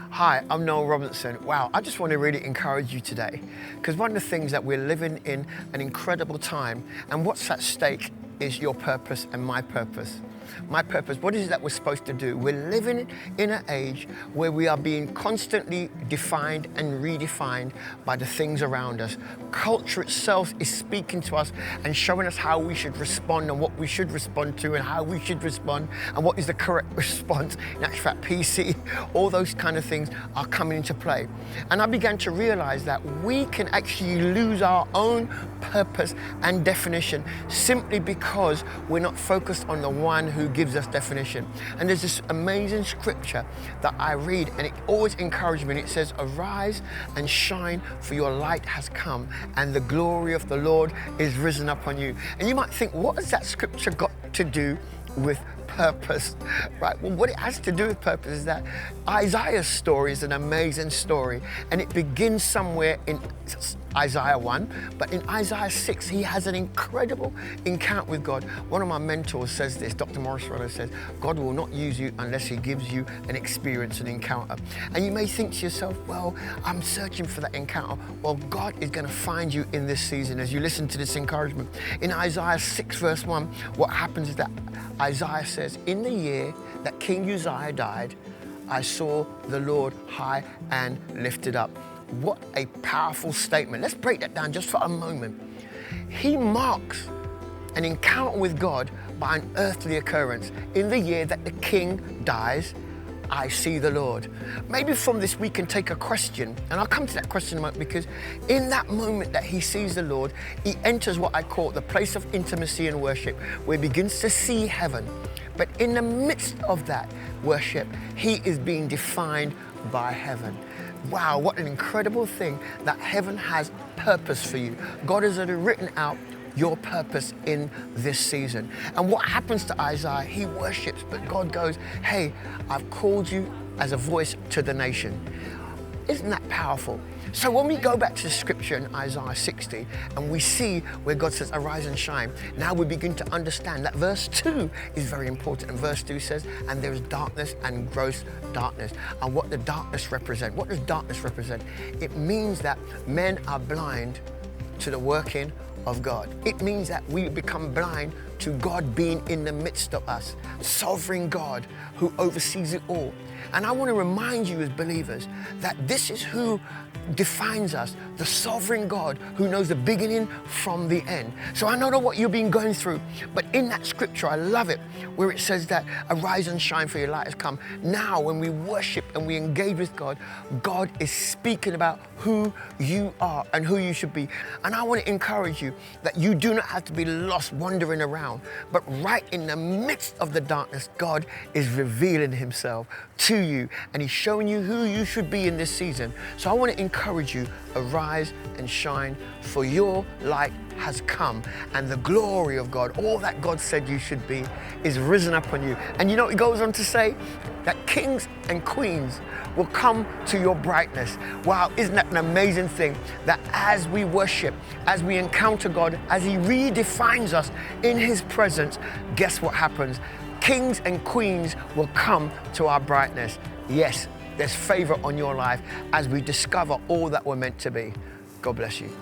Hi, I'm Noel Robinson. Wow, I just want to really encourage you today, because one of the things that we're living in an incredible time, and what's at stake is your purpose and my purpose. My purpose, what is it that we're supposed to do? We're living in an age where we are being constantly defined and redefined by the things around us. Culture itself is speaking to us and showing us how we should respond and what we should respond to and how we should respond and what is the correct response. In actual fact, PC, all those kind of things are coming into play. And I began to realize that we can actually lose our own purpose and definition simply because we're not focused on the one who gives us definition. And there's this amazing scripture that I read, and it always encourages me. And it says, "Arise and shine, for your light has come, and the glory of the Lord is risen upon you." And you might think, what has that scripture got to do with purpose? Right, well, what it has to do with purpose is that Isaiah's story is an amazing story, and it begins somewhere in Isaiah 1, but in Isaiah 6, he has an incredible encounter with God. One of my mentors says this, Dr. Morris Rollo says, God will not use you unless he gives you an experience, an encounter. And you may think to yourself, well, I'm searching for that encounter. Well, God is going to find you in this season as you listen to this encouragement. In Isaiah 6, verse 1, what happens is that Isaiah says, in the year that King Uzziah died, I saw the Lord high and lifted up. What a powerful statement. Let's break that down just for a moment. He marks an encounter with God by an earthly occurrence. In the year that the king dies, I see the Lord. Maybe from this we can take a question, and I'll come to that question in a moment, because in that moment that he sees the Lord, he enters what I call the place of intimacy and worship, where he begins to see heaven. But in the midst of that worship, he is being defined by heaven. Wow, what an incredible thing that heaven has purpose for you. God has already written out your purpose in this season. And what happens to Isaiah? He worships, but God goes, hey, I've called you as a voice to the nation. Isn't that powerful? So when we go back to the scripture in Isaiah 60 and we see where God says, arise and shine, now we begin to understand that verse 2 is very important. And verse 2 says, and there is darkness and gross darkness. And what does darkness represent? What does darkness represent? It means that men are blind to the working of God. It means that we become blind to God being in the midst of us, sovereign God who oversees it all. And I want to remind you as believers that this is who defines us, the sovereign God who knows the beginning from the end. So I don't know what you've been going through, but in that scripture, I love it, where it says that arise and shine, for your light has come. Now, when we worship and we engage with God, God is speaking about who you are and who you should be. And I want to encourage you that you do not have to be lost wandering around, but right in the midst of the darkness, God is revealing himself to you, and he's showing you who you should be in this season. So I want to encourage you, arise and shine, for your light has come, and the glory of God, all that God said you should be, is risen upon you. And you know what it goes on to say? That kings and queens will come to your brightness. Wow, isn't that an amazing thing? That as we worship, as we encounter God, as he redefines us in his presence, guess what happens? Kings and queens will come to our brightness. Yes, there's favor on your life as we discover all that we're meant to be. God bless you.